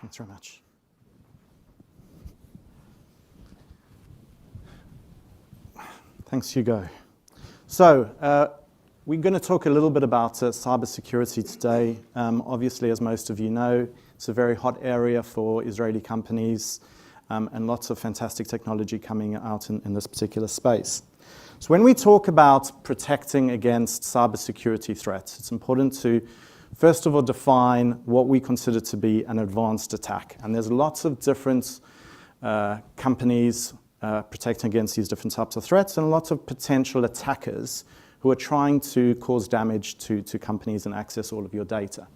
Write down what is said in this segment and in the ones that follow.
Thanks very much. Thanks, Hugo. So we're going to talk a little bit about cybersecurity today. Obviously, as most of you know, it's a very hot area for Israeli companies and lots of fantastic technology coming out in this particular space. So when we talk about protecting against cybersecurity threats, it's important to, first of all, define what we consider to be an advanced attack. And there's lots of different companies protecting against these different types of threats, and lots of potential attackers who are trying to cause damage to companies and access all of your data.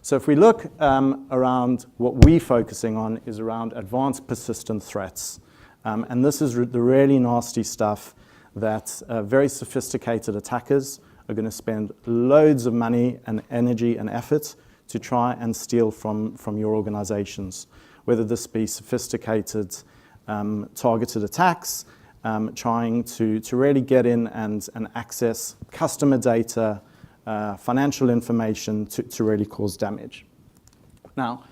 So if we look around, what we're focusing on is around advanced persistent threats. And this is the really nasty stuff that very sophisticated attackers are going to spend loads of money and energy and effort to try and steal from your organizations, whether this be sophisticated targeted attacks, trying to really get in and access customer data, financial information to really cause damage. Now,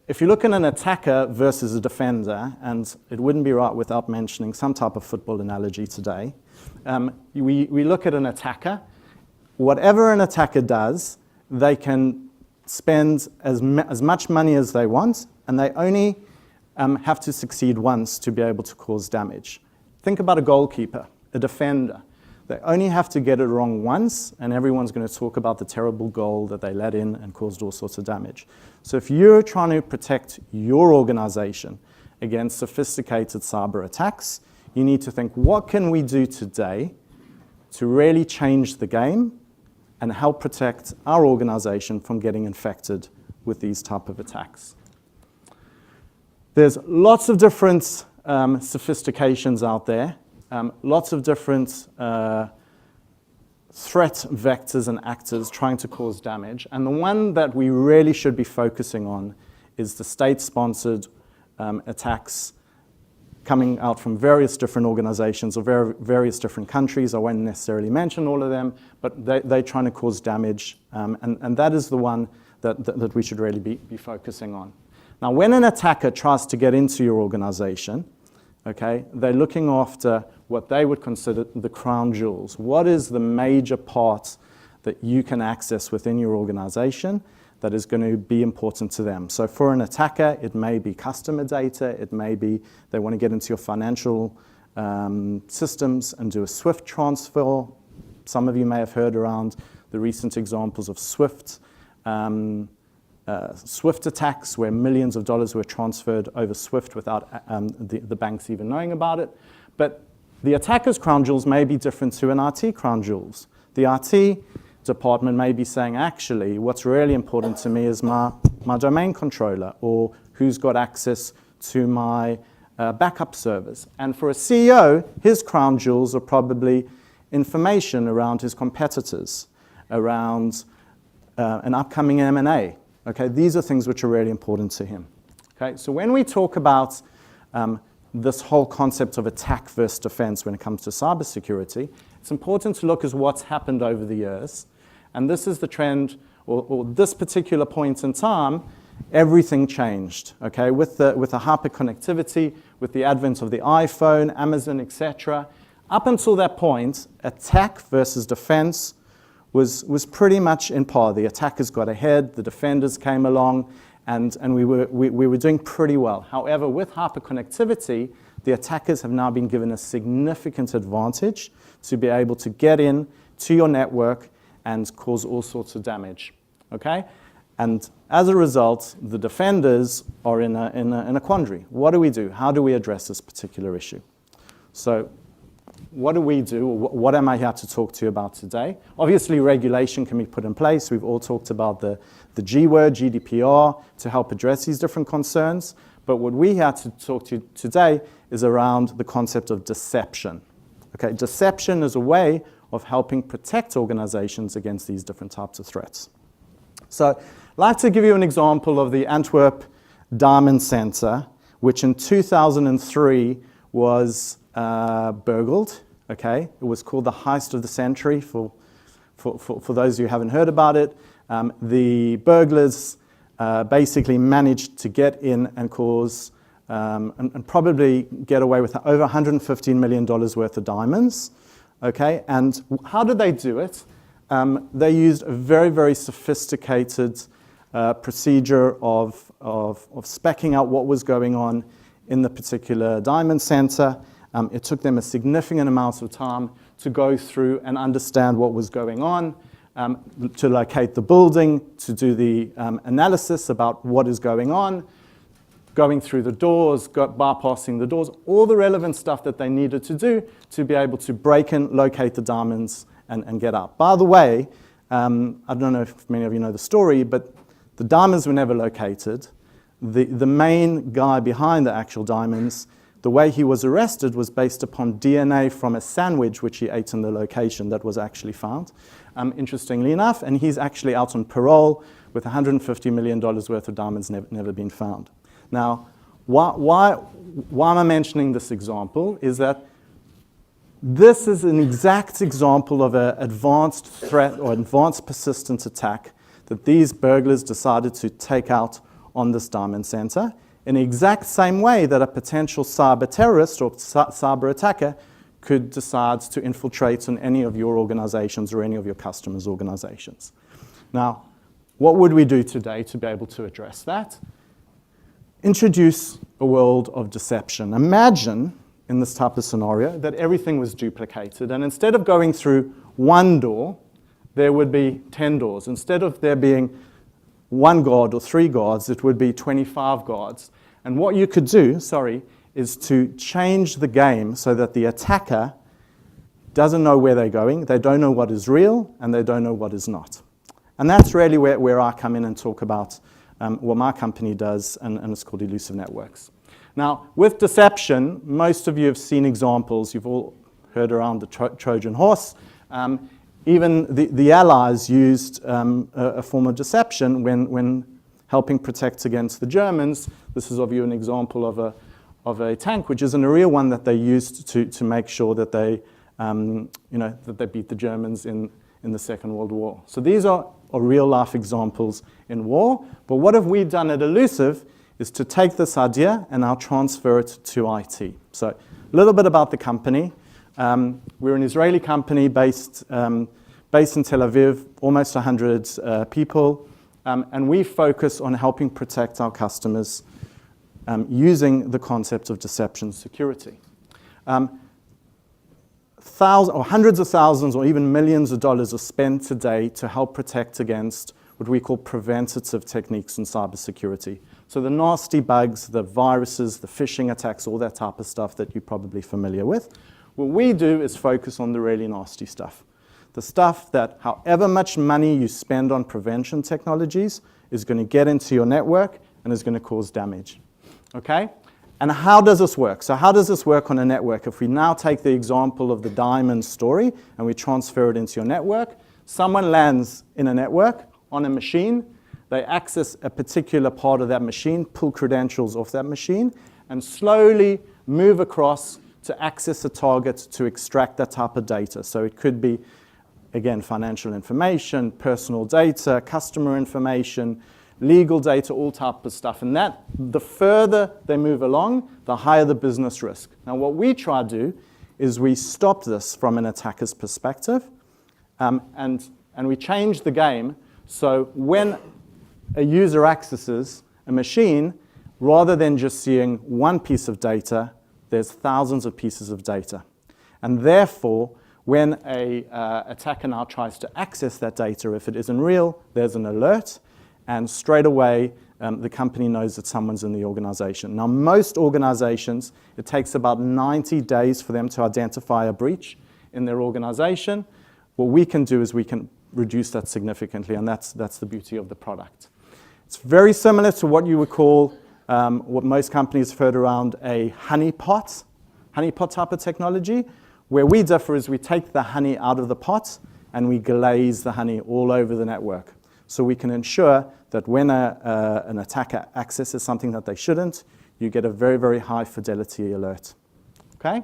if you look at an attacker versus a defender, and it wouldn't be right without mentioning some type of football analogy today, we look at an attacker. Whatever an attacker does, they can spend as much money as they want, and they only have to succeed once to be able to cause damage. Think about a goalkeeper, a defender. They only have to get it wrong once, and everyone's going to talk about the terrible goal that they let in and caused all sorts of damage. So if you're trying to protect your organization against sophisticated cyber attacks, you need to think, what can we do today to really change the game and help protect our organization from getting infected with these type of attacks? There's lots of different sophistications out there, lots of different threat vectors and actors trying to cause damage. And the one that we really should be focusing on is the state-sponsored attacks coming out from various different organizations or various different countries. I won't necessarily mention all of them, but they're trying to cause damage. And that is the one that we should really be focusing on. Now, when an attacker tries to get into your organization, okay, they're looking after what they would consider the crown jewels. What is the major part that you can access within your organization that is going to be important to them? So for an attacker, it may be customer data. It may be they want to get into your financial systems and do a SWIFT transfer. Some of you may have heard around the recent examples of SWIFT attacks, where millions of dollars were transferred over SWIFT without the banks even knowing about it. But the attacker's crown jewels may be different to an IT crown jewels. The IT department may be saying, actually, what's really important to me is my domain controller, or who's got access to my backup servers. And for a CEO, his crown jewels are probably information around his competitors, around an upcoming M&A. Okay, these are things which are really important to him. Okay, so when we talk about this whole concept of attack versus defense when it comes to cybersecurity, it's important to look at what's happened over the years. And this is the trend, or this particular point in time, everything changed. Okay, with the hyperconnectivity, with the advent of the iPhone, Amazon, etc. Up until that point, attack versus defense was pretty much in par. The attackers got ahead, the defenders came along, and we were doing pretty well. However, with hyperconnectivity, the attackers have now been given a significant advantage to be able to get in to your network and cause all sorts of damage. Okay? And as a result, the defenders are in a quandary. What do we do? How do we address this particular issue? So what do we do? What am I here to talk to you about today? Obviously, regulation can be put in place. We've all talked about the G word, GDPR, to help address these different concerns. But what we have to talk to you today is around the concept of deception. Okay, deception is a way of helping protect organizations against these different types of threats. So I'd like to give you an example of the Antwerp Diamond Center, which in 2003 was burgled. Okay, it was called the heist of the century for those who haven't heard about it. The burglars basically managed to get in and cause and probably get away with over $115 million worth of diamonds. Okay, and how did they do it? They used a very, very sophisticated procedure of speccing out what was going on in the particular diamond center. It took them a significant amount of time to go through and understand what was going on, to locate the building, to do the analysis about what is going on, going through the doors, bypassing the doors, all the relevant stuff that they needed to do to be able to break in, locate the diamonds, and get out. By the way, I don't know if many of you know the story, but the diamonds were never located. The main guy behind the actual diamonds, the way he was arrested was based upon DNA from a sandwich which he ate in the location that was actually found, interestingly enough, and he's actually out on parole with $150 million worth of diamonds never been found. Now, why am I mentioning this example is that this is an exact example of an advanced threat or advanced persistent attack that these burglars decided to take out on this diamond center in the exact same way that a potential cyber terrorist or cyber attacker could decide to infiltrate on any of your organizations or any of your customers' organizations. Now, what would we do today to be able to address that? Introduce a world of deception. Imagine, in this type of scenario, that everything was duplicated, and instead of going through one door, there would be 10 doors. Instead of there being one guard or 3 guards, it would be 25 guards. And what you could do, is to change the game so that the attacker doesn't know where they're going, they don't know what is real, and they don't know what is not. And that's really where I come in and talk about what my company does, and it's called Ilusive Networks. Now, with deception, most of you have seen examples. You've all heard around the Trojan horse. Even the Allies used a form of deception when helping protect against the Germans. This is of you an example of a tank, which isn't a real one, that they used to make sure that they that they beat the Germans in the Second World War. So these are real life examples in war. But what have we done at Ilusive is to take this idea and now transfer it to IT. So a little bit about the company. We're an Israeli company based in Tel Aviv, almost 100 people, and we focus on helping protect our customers using the concept of deception security. Hundreds of thousands or even millions of dollars are spent today to help protect against what we call preventative techniques in cybersecurity. So the nasty bugs, the viruses, the phishing attacks, all that type of stuff that you're probably familiar with. What we do is focus on the really nasty stuff. The stuff that however much money you spend on prevention technologies is going to get into your network and is going to cause damage. Okay? And how does this work? So how does this work on a network? If we now take the example of the diamond story and we transfer it into your network, someone lands in a network on a machine, they access a particular part of that machine, pull credentials off that machine, and slowly move across to access a target to extract that type of data. So it could be, again, financial information, personal data, customer information, legal data, all type of stuff. And that, the further they move along, the higher the business risk. Now, what we try to do is we stop this from an attacker's perspective, and we change the game. So when a user accesses a machine, rather than just seeing one piece of data, there's thousands of pieces of data. And therefore, when an attacker now tries to access that data, if it isn't real, there's an alert, and straight away, the company knows that someone's in the organization. Now, most organizations, it takes about 90 days for them to identify a breach in their organization. What we can do is we can reduce that significantly, and that's the beauty of the product. It's very similar to what you would call, what most companies have heard around a honeypot type of technology. Where we differ is we take the honey out of the pot and we glaze the honey all over the network. So we can ensure that when an attacker accesses something that they shouldn't, you get a very, very high fidelity alert. Okay?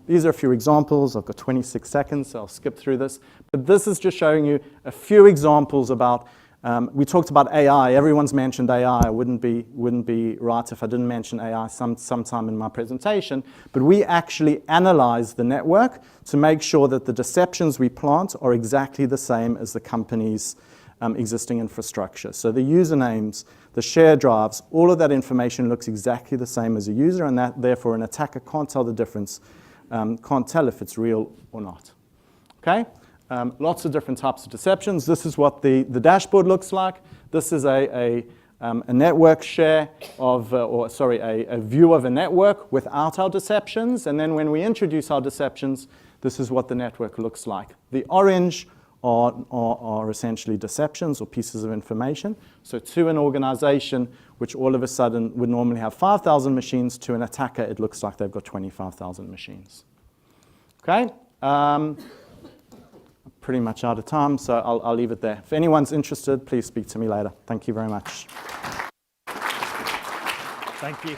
These are a few examples. I've got 26 seconds, so I'll skip through this. But this is just showing you a few examples about We talked about AI. Everyone's mentioned AI. It wouldn't be right if I didn't mention AI sometime in my presentation. But we actually analyze the network to make sure that the deceptions we plant are exactly the same as the company's existing infrastructure. So the usernames, the share drives, all of that information looks exactly the same as a user, and that therefore an attacker can't tell the difference, can't tell if it's real or not. Okay? Lots of different types of deceptions. This is what the dashboard looks like. This is a network share of, a view of a network without our deceptions. And then when we introduce our deceptions, this is what the network looks like. The orange are essentially deceptions or pieces of information. So to an organization, which all of a sudden would normally have 5,000 machines, to an attacker, it looks like they've got 25,000 machines. Okay? Pretty much out of time, so I'll leave it there. If anyone's interested, please speak to me later. Thank you very much. Thank you.